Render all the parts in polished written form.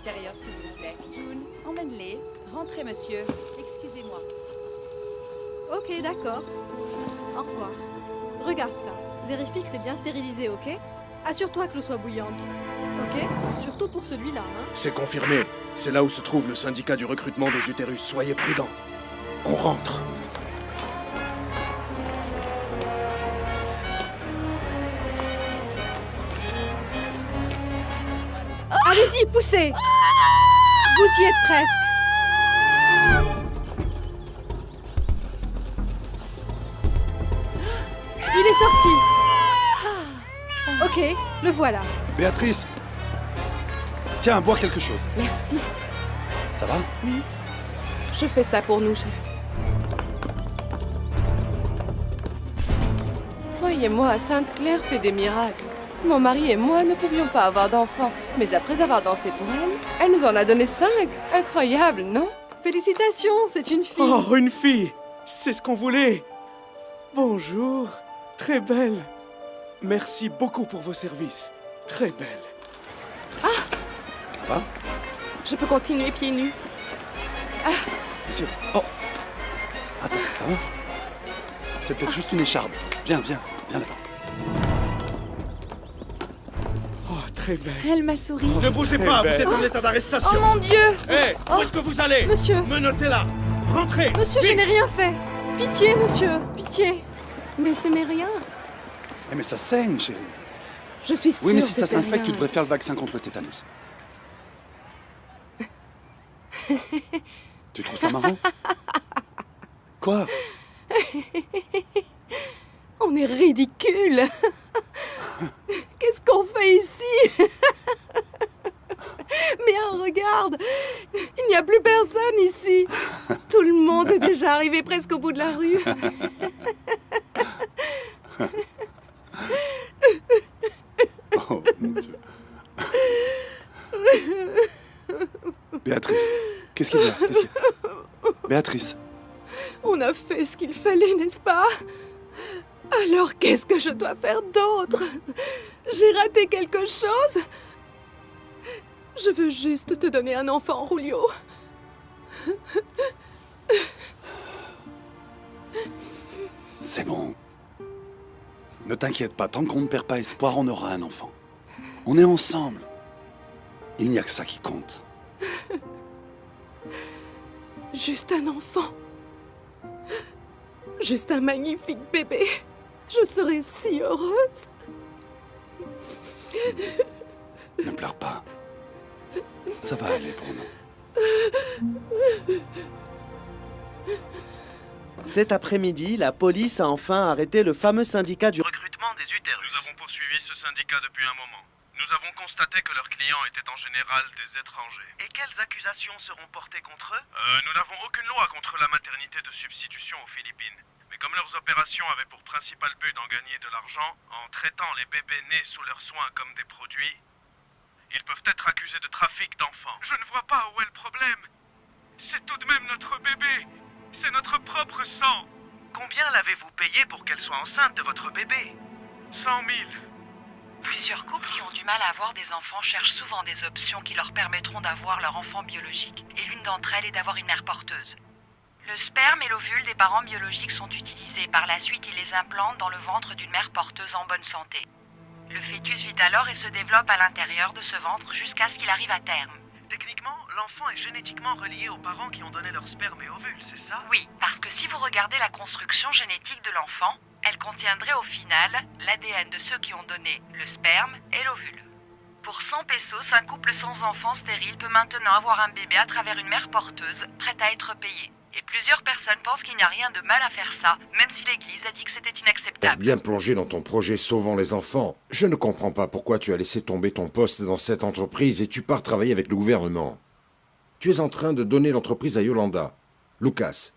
l'intérieur, s'il vous plaît. June, emmène-les. Rentrez, monsieur. Excusez-moi. Ok, d'accord. Au revoir. Regarde ça. Vérifie que c'est bien stérilisé, ok? Assure-toi que l'eau soit bouillante. Ok? Surtout pour celui-là, hein? C'est confirmé. C'est là où se trouve le syndicat du recrutement des utérus. Soyez prudents. On rentre. Allez-y, poussez! Vous y êtes presque. Il est sorti. Ok, le voilà. Béatrice! Tiens, bois quelque chose. Merci. Ça va? Je fais ça pour nous, chérie. Croyez-moi, Sainte-Claire fait des miracles. Mon mari et moi ne pouvions pas avoir d'enfants, mais après avoir dansé pour elle, elle nous en a donné 5. Incroyable, non? Félicitations, c'est une fille. Oh, une fille! C'est ce qu'on voulait! Bonjour. Très belle. Merci beaucoup pour vos services. Très belle. Ça va? Je peux continuer pieds nus. Bien sûr. Oh! Attends, ça va? C'est peut-être juste une écharpe. Viens là-bas. Oh, très belle. Elle m'a souri. Ne bougez Très pas, belle. vous êtes en état d'arrestation. Oh mon Dieu! Hé, où est-ce que vous allez? Monsieur. Menotez-la. Rentrez. Monsieur, je vite. n'ai rien fait. Pitié, monsieur, pitié. Mais ce n'est rien. Eh mais ça saigne, chérie. Je suis sûre Oui, mais si que ça c'est s'infecte, rien. tu devrais faire le vaccin contre le tétanos. Tu trouves ça marrant? Quoi? On est ridicule. Qu'est-ce qu'on fait ici? Mais regarde, il n'y a plus personne ici. Tout le monde est déjà arrivé presque au bout de la rue. Oh mon Dieu. Béatrice, qu'est-ce qu'il y a? Béatrice, On a fait ce qu'il fallait, n'est-ce pas? Alors qu'est-ce que je dois faire d'autre? J'ai raté quelque chose? Je veux juste te donner un enfant, Julio. c'est bon. Ne t'inquiète pas, tant qu'on ne perd pas espoir, on aura un enfant. On est ensemble. Il n'y a que ça qui compte. Juste un enfant. Juste un magnifique bébé. Je serais si heureuse. Ne pleure pas. Ça va aller pour nous. Cet après-midi, la police a enfin arrêté le fameux syndicat du recrutement des utérus. Nous avons poursuivi ce syndicat depuis un moment. Nous avons constaté que leurs clients étaient en général des étrangers. Et quelles accusations seront portées contre eux? Nous n'avons aucune loi contre la maternité de substitution aux Philippines. Mais comme leurs opérations avaient pour principal but d'en gagner de l'argent, en traitant les bébés nés sous leurs soins comme des produits, ils peuvent être accusés de trafic d'enfants. Je ne vois pas où est le problème. C'est tout de même notre bébé. C'est notre propre sang. Combien l'avez-vous payé pour qu'elle soit enceinte de votre bébé? 100 000. Plusieurs couples qui ont du mal à avoir des enfants cherchent souvent des options qui leur permettront d'avoir leur enfant biologique. Et l'une d'entre elles est d'avoir une mère porteuse. Le sperme et l'ovule des parents biologiques sont utilisés. Par la suite, ils les implantent dans le ventre d'une mère porteuse en bonne santé. Le fœtus vit alors et se développe à l'intérieur de ce ventre jusqu'à ce qu'il arrive à terme. Techniquement, l'enfant est génétiquement relié aux parents qui ont donné leur sperme et ovules, c'est ça? Oui, parce que si vous regardez la construction génétique de l'enfant, elle contiendrait au final l'ADN de ceux qui ont donné le sperme et l'ovule. Pour 100 pesos, un couple sans enfant stérile peut maintenant avoir un bébé à travers une mère porteuse, prête à être payée. Et plusieurs personnes pensent qu'il n'y a rien de mal à faire ça, même si l'Église a dit que c'était Être inacceptable. bien plongé dans ton projet Sauvons les enfants. Je ne comprends pas pourquoi tu as laissé tomber ton poste dans cette entreprise et tu pars travailler avec le gouvernement. Tu es en train de donner l'entreprise à Yolanda. Lucas,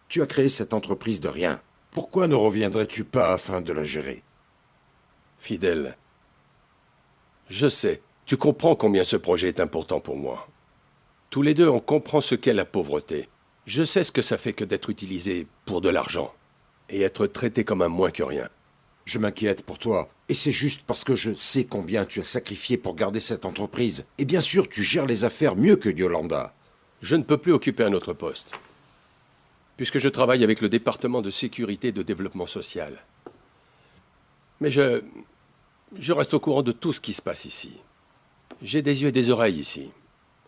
tu as créé cette entreprise de rien. Pourquoi ne reviendrais-tu pas afin de la gérer? Fidèle, je sais, tu comprends combien ce projet est important pour moi. Tous les deux, on comprend ce qu'est la pauvreté. Je sais ce que ça fait que d'être utilisé pour de l'argent et être traité comme un moins que rien. Je m'inquiète pour toi. Et c'est juste parce que je sais combien tu as sacrifié pour garder cette entreprise. Et bien sûr, tu gères les affaires mieux que Yolanda. Je ne peux plus occuper un autre poste, puisque je travaille avec le département de sécurité et de développement social. Mais je reste au courant de tout ce qui se passe ici. J'ai des yeux et des oreilles ici.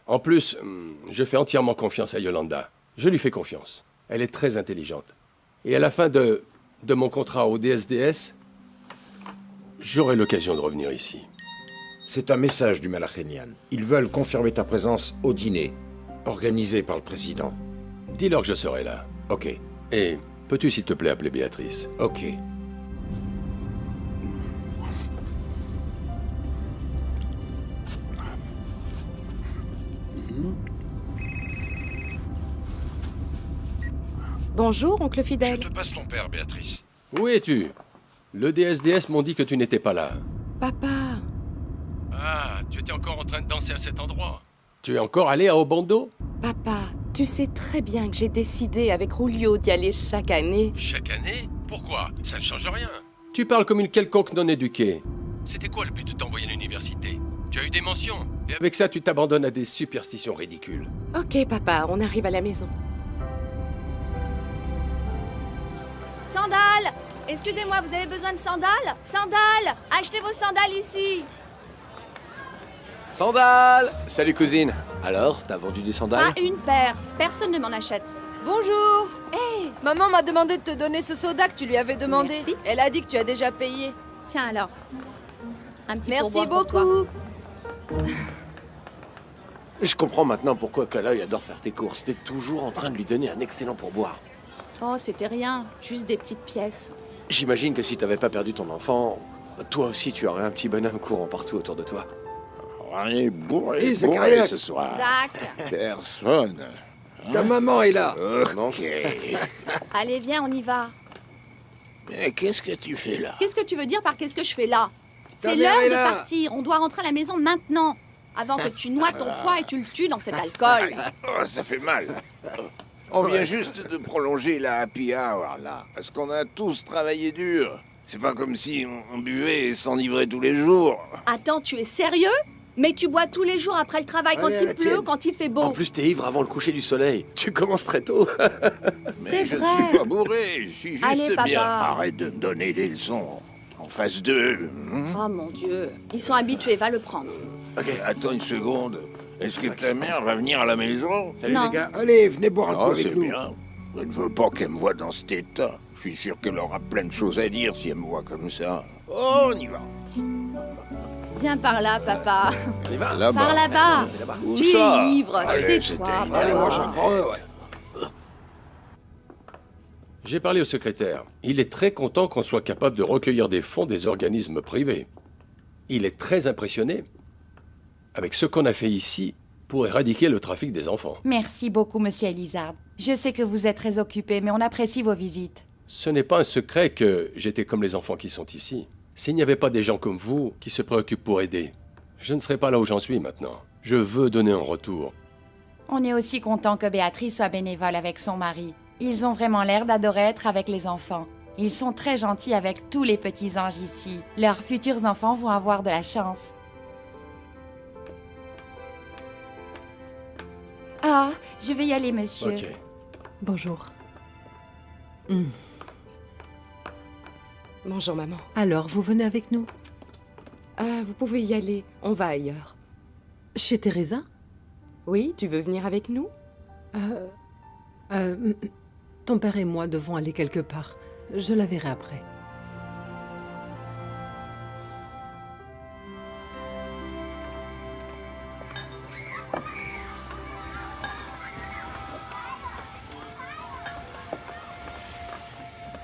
En plus, je fais entièrement confiance à Yolanda. Je lui fais confiance. Elle est très intelligente. Et à la fin de mon contrat au DSDS, j'aurai l'occasion de revenir ici. C'est un message du Malachenian. Ils veulent confirmer ta présence au dîner, organisé par le président. Dis-leur que je serai là. Ok. Et peux-tu s'il te plaît appeler Béatrice? Ok. Bonjour, oncle Fidèle. Je te passe ton père, Béatrice. Où es-tu? Le DSDS m'ont dit que tu n'étais pas là. Papa. Ah, tu étais encore en train de danser à cet endroit. Tu es encore allé à Obando? Papa, tu sais très bien que j'ai décidé avec Julio d'y aller chaque année. Chaque année? Pourquoi? Ça ne change rien. Tu parles comme une quelconque non-éduquée. C'était quoi le but de t'envoyer à l'université? Tu as eu des mentions. Et avec ça, tu t'abandonnes à des superstitions ridicules. Ok, papa, on arrive à la maison. Sandales! Excusez-moi, vous avez besoin de sandales? Sandales! Achetez vos sandales ici! Sandales! Salut cousine. Alors, t'as vendu des sandales? Pas une paire. Personne ne m'en achète. Bonjour! Hé, maman m'a demandé de te donner ce soda que tu lui avais demandé. Merci. Elle a dit que tu as déjà payé. Tiens alors. Un petit Merci pourboire pour toi. beaucoup. Je comprends maintenant pourquoi Kaloy adore faire tes courses. T'es toujours en train de lui donner un excellent pourboire. Oh, c'était rien. Juste des petites pièces. J'imagine que si t'avais pas perdu ton enfant, toi aussi tu aurais un petit bonhomme courant partout autour de toi. On est bourré, Hé, bourré Zacharias. ce soir. Zach! Personne. Ta maman est là. Ok. Allez, viens, on y va. Mais qu'est-ce que tu fais là? Qu'est-ce que tu veux dire par qu'est-ce que je fais là? Ta C'est mère l'heure est de là. partir. On doit rentrer à la maison maintenant. Avant que tu noies ton foie et tu le tues dans cet alcool. Oh, ça fait mal. On vient juste de prolonger la happy hour, là. Parce qu'on a tous travaillé dur. C'est pas comme si on buvait et s'enivrait tous les jours. Attends, tu es sérieux? Mais tu bois tous les jours après le travail, quand Allez, à il la pleut, tienne. quand il fait beau. En plus, t'es ivre avant le coucher du soleil. Tu commences très tôt. Mais je ne vrai. suis pas bourré, je suis juste Allez, papa. bien. Arrête de me donner des leçons. En face d'eux. Oh mon Dieu, ils sont habitués, va le prendre. Ok, attends une seconde. Est-ce que ta mère va venir à la maison? Salut Non. les gars. Allez, venez boire un coup Oh, avec c'est nous. bien. Je ne veux pas qu'elle me voie dans cet état. Je suis sûr qu'elle aura plein de choses à dire si elle me voit comme ça. Oh, on y va. Viens par là, papa. On y va. Là-bas. Par là-bas. C'est là-bas. Où Tu ça? es ivre, Allez, tais-toi. c'était une Allez, moi erreur. j'en prends un, ouais. J'ai parlé au secrétaire. Il est très content qu'on soit capable de recueillir des fonds des organismes privés. Il est très impressionné avec ce qu'on a fait ici pour éradiquer le trafic des enfants. Merci beaucoup, monsieur Elizard. Je sais que vous êtes très occupé, mais on apprécie vos visites. Ce n'est pas un secret que j'étais comme les enfants qui sont ici. S'il n'y avait pas des gens comme vous qui se préoccupent pour aider, je ne serais pas là où j'en suis maintenant. Je veux donner un retour. On est aussi content que Béatrice soit bénévole avec son mari. Ils ont vraiment l'air d'adorer être avec les enfants. Ils sont très gentils avec tous les petits anges ici. Leurs futurs enfants vont avoir de la chance. Ah, je vais y aller, monsieur. Ok. Bonjour. Bonjour, maman. Alors, vous venez avec nous? Vous pouvez y aller. On va ailleurs. Chez Teresa? Oui, tu veux venir avec nous? Ton père et moi devons aller quelque part. Je la verrai après.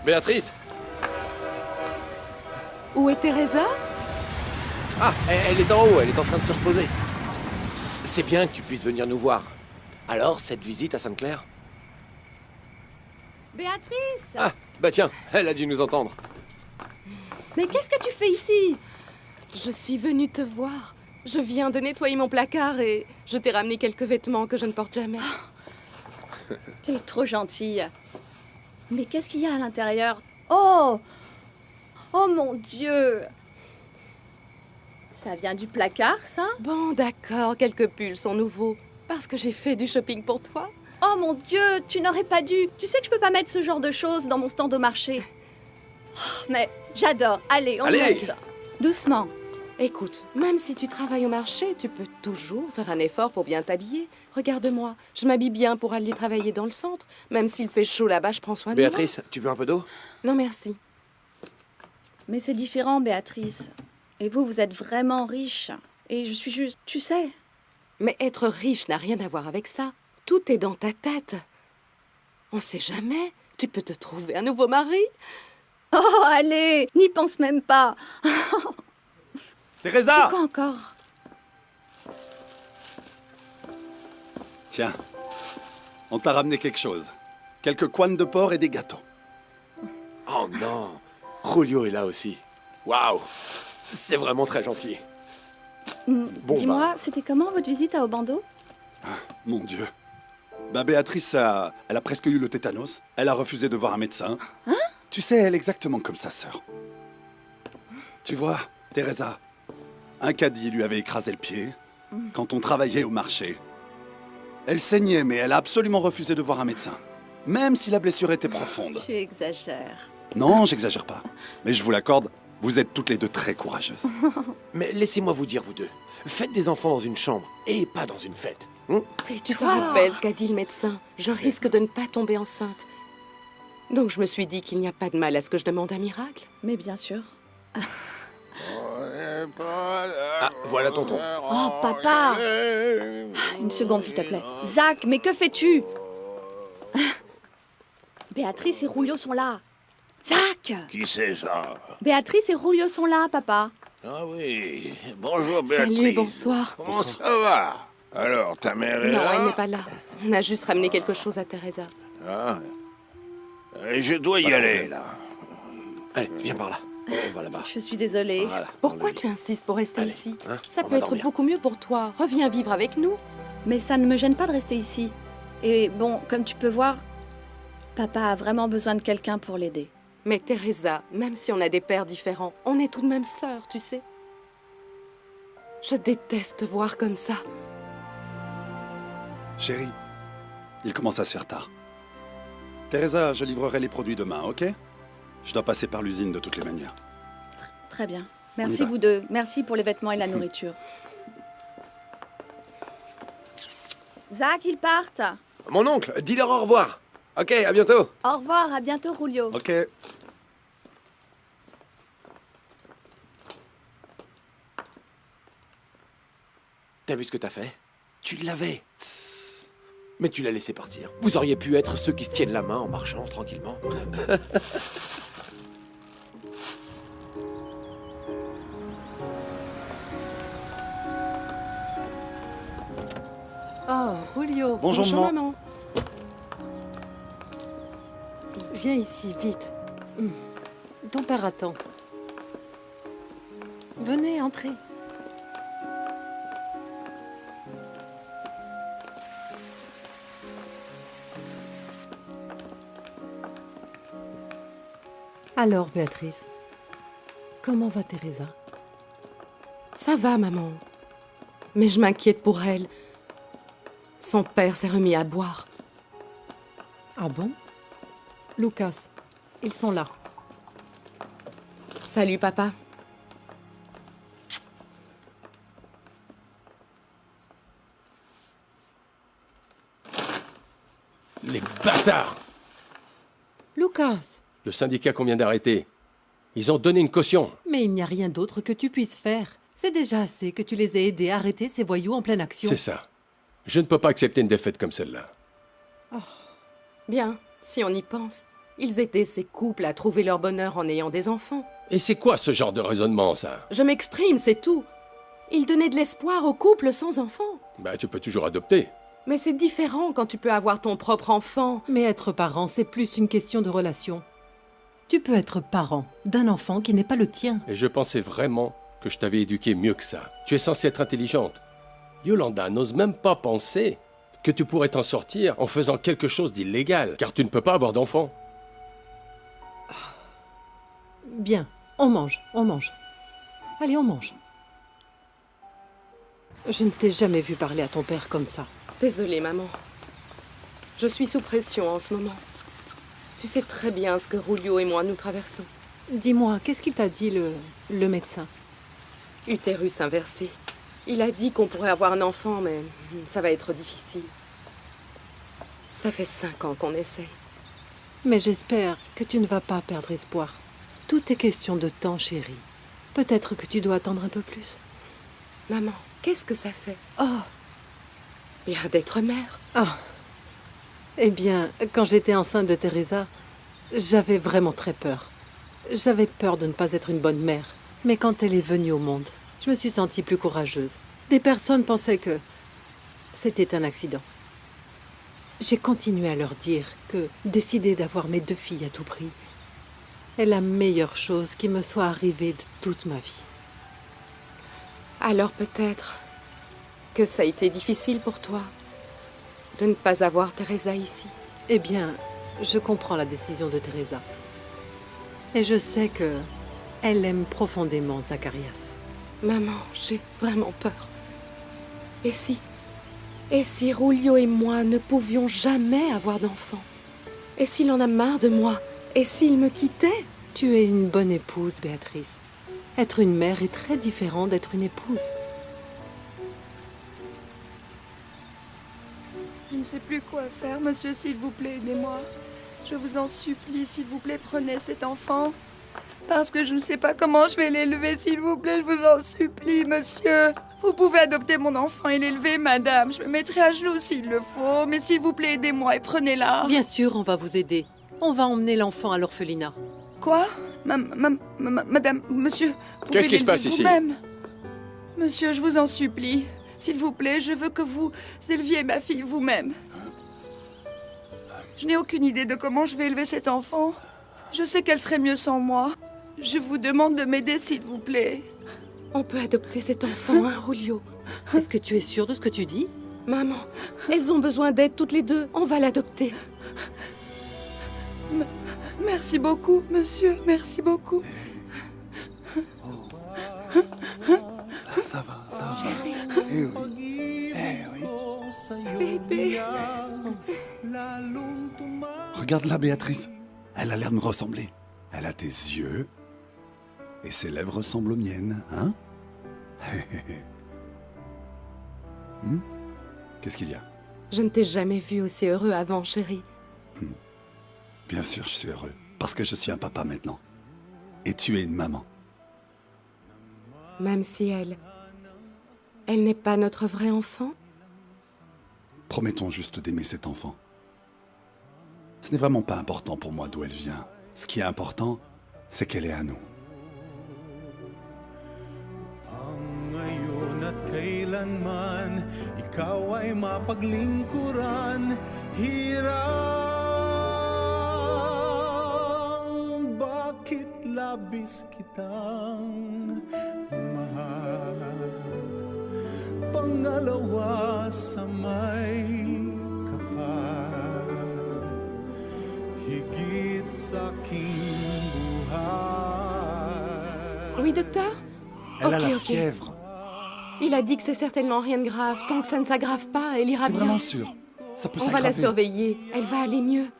Béatrice. Où est Teresa? Ah, elle est en haut, elle est en train de se reposer. C'est bien que tu puisses venir nous voir. Alors, cette visite à Sainte-Claire? Béatrice! Ah, bah tiens, elle a dû nous entendre. Mais qu'est-ce que tu fais ici? Je suis venue te voir. Je viens de nettoyer mon placard et je t'ai ramené quelques vêtements que je ne porte jamais. T'es trop gentille. Mais qu'est-ce qu'il y a à l'intérieur? Oh! Oh mon Dieu! Ça vient du placard, ça? Bon, d'accord, quelques pulls sont nouveaux. Parce que j'ai fait du shopping pour toi. Oh mon Dieu, tu n'aurais pas dû. Tu sais que je peux pas mettre ce genre de choses dans mon stand au marché. Oh, mais j'adore. Allez, on monte. Doucement. Écoute, même si tu travailles au marché, tu peux toujours faire un effort pour bien t'habiller. Regarde-moi, je m'habille bien pour aller travailler dans le centre. Même s'il fait chaud là-bas, je prends soin de moi. Béatrice, tu veux un peu d'eau? Non, merci. Mais c'est différent, Béatrice. Et vous, vous êtes vraiment riche. Et je suis juste... Tu sais. Mais être riche n'a rien à voir avec ça. Tout est dans ta tête. On sait jamais. Tu peux te trouver un nouveau mari. Oh, allez, n'y pense même pas. Teresa! C'est quoi encore? Tiens, on t'a ramené quelque chose. Quelques couennes de porc et des gâteaux. Oh non, Julio est là aussi. Waouh, c'est vraiment très gentil. Bon, Dis-moi, c'était comment votre visite à Obando? Mon Dieu. Ben Béatrice, elle a presque eu le tétanos. Elle a refusé de voir un médecin. Hein? Tu sais, elle est exactement comme sa sœur. Tu vois, Teresa, un caddie lui avait écrasé le pied quand on travaillait au marché. Elle saignait, mais elle a absolument refusé de voir un médecin. Même si la blessure était profonde. Tu exagères. Non, j'exagère pas. Mais je vous l'accorde, vous êtes toutes les deux très courageuses. Mais laissez-moi vous dire, vous deux, faites des enfants dans une chambre et pas dans une fête. Tu te rappelles ce qu'a dit le médecin? Je risque de ne pas tomber enceinte. Donc je me suis dit qu'il n'y a pas de mal à ce que je demande un miracle. Mais bien sûr. Ah, voilà tonton. Oh, papa! Une seconde, s'il te plaît. Zach, mais que fais-tu? Béatrice et Julio sont là. Zach! Qui c'est ça? Béatrice et Julio sont là, papa. Ah oui, bonjour Béatrice. Salut, bonsoir. Comment ça va? Alors, ta mère est Non, là? elle n'est pas là. On a juste ramené quelque chose à Teresa. Ah. Je dois y aller, là. Allez, viens par là. On va là-bas. Je suis désolée. Voilà, Pourquoi tu insistes pour rester Allez, ici? hein, Ça on peut va être dormir. beaucoup mieux pour toi. Reviens vivre avec nous. Mais ça ne me gêne pas de rester ici. Et bon, comme tu peux voir, papa a vraiment besoin de quelqu'un pour l'aider. Mais Teresa, même si on a des pères différents, on est tout de même sœurs, tu sais. Je déteste te voir comme ça. Chérie, il commence à se faire tard. Teresa, je livrerai les produits demain, ok? Je dois passer par l'usine de toutes les manières. Très bien. On y Merci va. vous deux. Merci pour les vêtements et la nourriture. Zach, ils partent. Mon oncle, dis-leur au revoir. Ok, à bientôt. Au revoir, à bientôt, Julio. Ok. T'as vu ce que t'as fait? Tu l'avais. Mais tu l'as laissé partir. Vous auriez pu être ceux qui se tiennent la main en marchant tranquillement. Oh, Julio. Bonjour, maman. maman. Viens ici, vite. Ton père attend. Venez, entrez. Alors, Béatrice, comment va Teresa? Ça va, maman. Mais je m'inquiète pour elle. Son père s'est remis à boire. Ah bon? Lucas, ils sont là. Salut, papa. Les bâtards! Lucas, Le syndicat qu'on vient d'arrêter, ils ont donné une caution. mais il n'y a rien d'autre que tu puisses faire. C'est déjà assez que tu les aies aidés à arrêter ces voyous en pleine action. C'est ça. Je ne peux pas accepter une défaite comme celle-là. Bien, si on y pense. Ils aidaient ces couples à trouver leur bonheur en ayant des enfants. Et c'est quoi ce genre de raisonnement, ça? Je m'exprime, c'est tout. Ils donnaient de l'espoir aux couples sans enfants. Bah, tu peux toujours adopter. Mais c'est différent quand tu peux avoir ton propre enfant. Mais être parent, c'est plus une question de relation. Tu peux être parent d'un enfant qui n'est pas le tien. Et je pensais vraiment que je t'avais éduqué mieux que ça. Tu es censée être intelligente. Yolanda n'ose même pas penser que tu pourrais t'en sortir en faisant quelque chose d'illégal, car tu ne peux pas avoir d'enfant. Bien, On mange, on mange. Allez, on mange. Je ne t'ai jamais vu parler à ton père comme ça. Désolée, maman. Je suis sous pression en ce moment. Tu sais très bien ce que Julio et moi nous traversons. Dis-moi, qu'est-ce qu'il t'a dit, le médecin? Utérus inversé. Il a dit qu'on pourrait avoir un enfant, mais ça va être difficile. Ça fait 5 ans qu'on essaye. Mais j'espère que tu ne vas pas perdre espoir. Tout est question de temps, chérie. Peut-être que tu dois attendre un peu plus. Maman, qu'est-ce que ça fait? Oh! Bien d'être mère. Ah! Eh bien, quand j'étais enceinte de Teresa, j'avais vraiment très peur. J'avais peur de ne pas être une bonne mère. Mais quand elle est venue au monde, je me suis sentie plus courageuse. Des personnes pensaient que c'était un accident. J'ai continué à leur dire que décider d'avoir mes 2 filles à tout prix est la meilleure chose qui me soit arrivée de toute ma vie. Alors peut-être que ça a été difficile pour toi de ne pas avoir Teresa ici. Eh bien, je comprends la décision de Teresa. Et je sais que elle aime profondément Zacharias. Maman, j'ai vraiment peur. Et si Julio et moi ne pouvions jamais avoir d'enfant? Et s'il en a marre de moi? Et s'il me quittait? Tu es une bonne épouse, Béatrice. Être une mère est très différent d'être une épouse. Je ne sais plus quoi faire, monsieur, s'il vous plaît, aidez-moi. Je vous en supplie, s'il vous plaît, prenez cet enfant. Parce que je ne sais pas comment je vais l'élever, s'il vous plaît, je vous en supplie, monsieur. Vous pouvez adopter mon enfant et l'élever, madame. Je me mettrai à genoux s'il le faut, mais s'il vous plaît, aidez-moi et prenez-la. Bien sûr, on va vous aider. On va emmener l'enfant à l'orphelinat. Quoi? Madame, monsieur, qu'est-ce qui se passe ici? Monsieur, je vous en supplie. S'il vous plaît, je veux que vous éleviez ma fille vous-même. Je n'ai aucune idée de comment je vais élever cet enfant. Je sais qu'elle serait mieux sans moi. Je vous demande de m'aider, s'il vous plaît. On peut adopter cet enfant, hein, Julio? Est-ce que tu es sûre de ce que tu dis? Maman, elles ont besoin d'aide toutes les deux. On va l'adopter. Merci beaucoup, monsieur. Merci beaucoup. Ça va, ça va. Eh oui. Bébé. Regarde-la, Béatrice. Elle a l'air de me ressembler. Elle a tes yeux. Et ses lèvres ressemblent aux miennes, hein? Qu'est-ce qu'il y a? Je ne t'ai jamais vu aussi heureux avant, chérie. Bien sûr, je suis heureux. Parce que je suis un papa maintenant. Et tu es une maman. Même si elle n'est pas notre vrai enfant? Promettons juste d'aimer cet enfant. Ce n'est vraiment pas important pour moi d'où elle vient. Ce qui est important, c'est qu'elle est à nous. Ngayon at kailanman, ikaw ay mapaglingkuran, hirang bakit labis kitang mahal. Pangalawa sa may kapal, higit sa aking buhay. Oui, docteur? Elle a la fièvre. Il a dit que c'est certainement rien de grave. Tant que ça ne s'aggrave pas, elle ira bien. Vraiment sûr? Ça peut On s'aggraver. va la surveiller. Elle va aller mieux.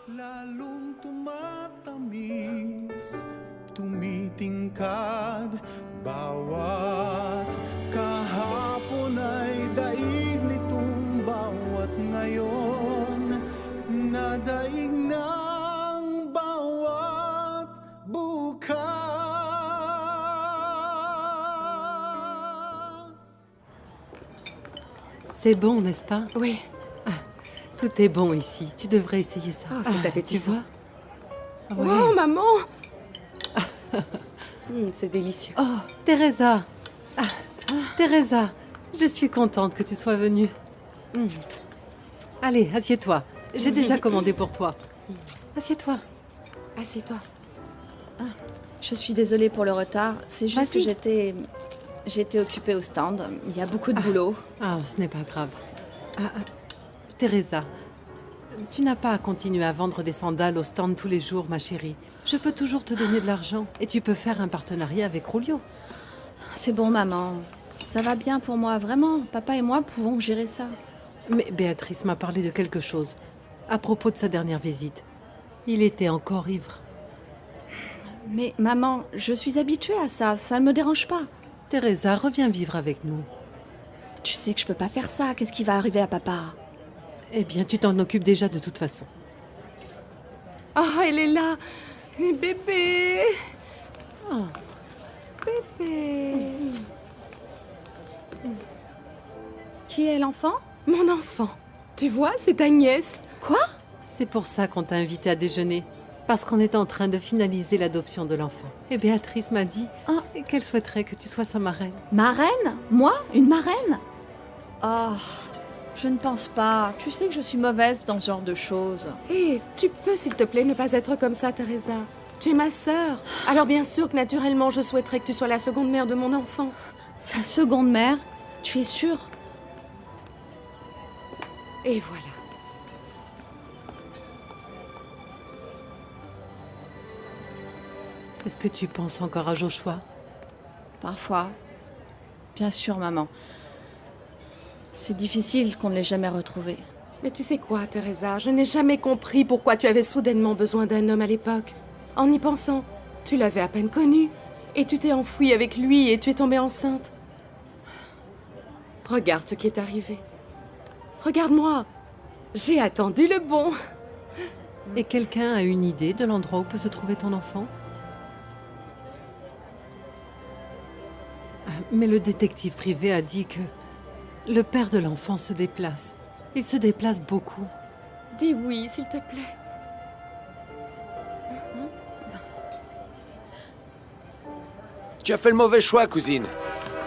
Lalong tumatamis, tumitingkad, bawat kahapon ay daig nitong bawat ngayon, nadaig ng bawat bukas. C'est bon, n'est-ce pas? Oui. Tout est bon ici. Tu devrais essayer ça. Oh, c'est appétissant. Tu vois? Oh, maman! C'est délicieux. Oh, Teresa! Teresa, je suis contente que tu sois venue. Allez, assieds-toi. J'ai déjà commandé pour toi. Assieds-toi. Assieds-toi. Je suis désolée pour le retard. C'est juste que Vas-y. j'étais occupée au stand. Il y a beaucoup de boulot. Ah, ce n'est pas grave. Teresa, Tu n'as pas à continuer à vendre des sandales au stand tous les jours, ma chérie. Je peux toujours te donner de l'argent et tu peux faire un partenariat avec Julio. C'est bon, maman. Ça va bien pour moi, vraiment. Papa et moi pouvons gérer ça. Mais Béatrice m'a parlé de quelque chose à propos de sa dernière visite. Il était encore ivre. Mais maman, je suis habituée à ça. Ça ne me dérange pas. Teresa, reviens vivre avec nous. Tu sais que je peux pas faire ça. Qu'est-ce qui va arriver à papa? Eh bien, tu t'en occupes déjà de toute façon. Ah, elle est là. Bébé. Oh. Bébé. Qui est l'enfant? Mon enfant. Tu vois, c'est Agnès. Quoi? C'est pour ça qu'on t'a invité à déjeuner. Parce qu'on est en train de finaliser l'adoption de l'enfant. Et Béatrice m'a dit qu'elle souhaiterait que tu sois sa marraine. Marraine? Moi? Une marraine? Oh, je ne pense pas. Tu sais que je suis mauvaise dans ce genre de choses. Hé, tu peux, s'il te plaît, ne pas être comme ça, Teresa. Tu es ma sœur. Alors bien sûr que naturellement, je souhaiterais que tu sois la seconde mère de mon enfant. Sa seconde mère? Tu es sûre? Et voilà. Est-ce que tu penses encore à Joshua? Parfois. Bien sûr, maman. C'est difficile qu'on ne l'ait jamais retrouvé. Mais tu sais quoi, Teresa? Je n'ai jamais compris pourquoi tu avais soudainement besoin d'un homme à l'époque. En y pensant, tu l'avais à peine connu. Et tu t'es enfouie avec lui et tu es tombée enceinte. Regarde ce qui est arrivé. Regarde-moi. J'ai attendu le bon. Et quelqu'un a une idée de l'endroit où peut se trouver ton enfant? Mais le détective privé a dit que le père de l'enfant se déplace. Il se déplace beaucoup. Dis oui, s'il te plaît. Tu as fait le mauvais choix, cousine.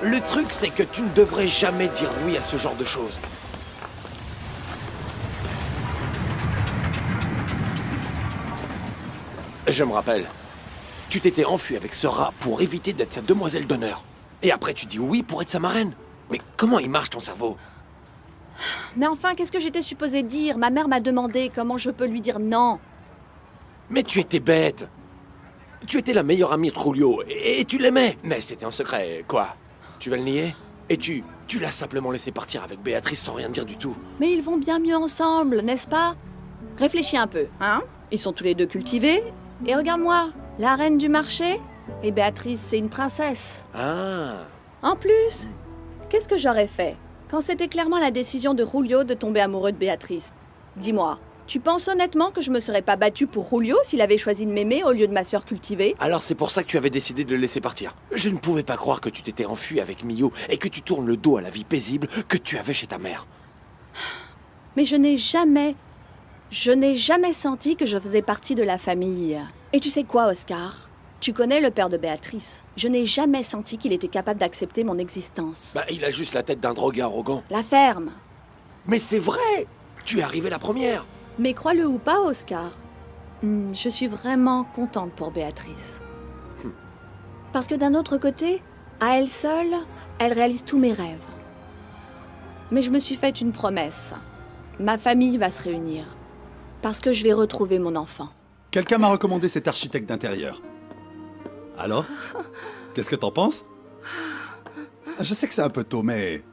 Le truc, c'est que tu ne devrais jamais dire oui à ce genre de choses. Je me rappelle. Tu t'étais enfui avec ce rat pour éviter d'être sa demoiselle d'honneur. Et après, tu dis oui pour être sa marraine. Mais comment il marche ton cerveau? Mais enfin, qu'est-ce que j'étais supposée dire? Ma mère m'a demandé comment je peux lui dire non. Mais tu étais bête. Tu étais la meilleure amie de Julio et tu l'aimais. Mais c'était en secret, quoi. Tu vas le nier? Et tu l'as simplement laissé partir avec Béatrice sans rien dire du tout. Mais ils vont bien mieux ensemble, n'est-ce pas? Réfléchis un peu, hein? Ils sont tous les deux cultivés. Et regarde-moi, la reine du marché. Et Béatrice, c'est une princesse. Ah. En plus, qu'est-ce que j'aurais fait quand c'était clairement la décision de Julio de tomber amoureux de Béatrice? Dis-moi, tu penses honnêtement que je me serais pas battue pour Julio s'il avait choisi de m'aimer au lieu de ma sœur cultivée? Alors c'est pour ça que tu avais décidé de le laisser partir. Je ne pouvais pas croire que tu t'étais enfui avec Mio et que tu tournes le dos à la vie paisible que tu avais chez ta mère. Mais je n'ai jamais senti que je faisais partie de la famille. Et tu sais quoi, Oscar? Tu connais le père de Béatrice. Je n'ai jamais senti qu'il était capable d'accepter mon existence. Bah, il a juste la tête d'un drogué arrogant. La ferme. Mais c'est vrai! Tu es arrivée la première. Mais crois-le ou pas, Oscar, je suis vraiment contente pour Béatrice. Parce que d'un autre côté, à elle seule, elle réalise tous mes rêves. Mais je me suis fait une promesse. Ma famille va se réunir. Parce que je vais retrouver mon enfant. Quelqu'un m'a recommandé cet architecte d'intérieur. Alors? Qu'est-ce que t'en penses? Je sais que c'est un peu tôt, mais...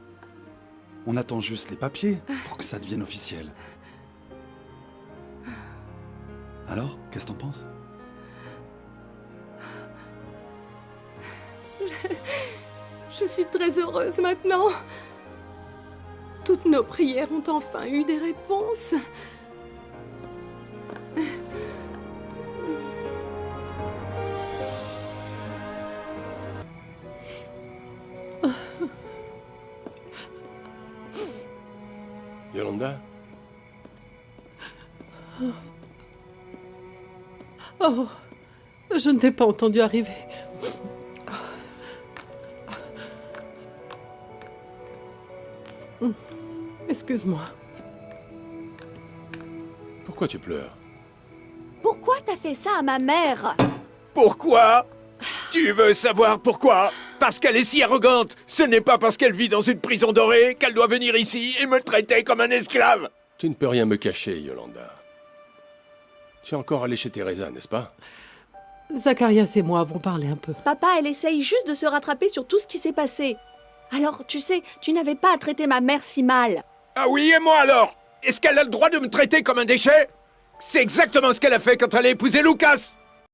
on attend juste les papiers pour que ça devienne officiel. Alors, qu'est-ce que t'en penses? Je suis très heureuse maintenant. Toutes nos prières ont enfin eu des réponses. Yolanda? Oh, je ne t'ai pas entendu arriver. Excuse-moi. Pourquoi tu pleures? Pourquoi t'as fait ça à ma mère? Pourquoi? Tu veux savoir pourquoi? Parce qu'elle est si arrogante. Ce n'est pas parce qu'elle vit dans une prison dorée qu'elle doit venir ici et me traiter comme un esclave. Tu ne peux rien me cacher, Yolanda. Tu es encore allé chez Teresa, n'est-ce pas? Zacharias et moi avons parlé un peu. Papa, elle essaye juste de se rattraper sur tout ce qui s'est passé. Alors, tu sais, tu n'avais pas à traiter ma mère si mal. Ah oui, et moi alors? Est-ce qu'elle a le droit de me traiter comme un déchet? C'est exactement ce qu'elle a fait quand elle a épousé Lucas!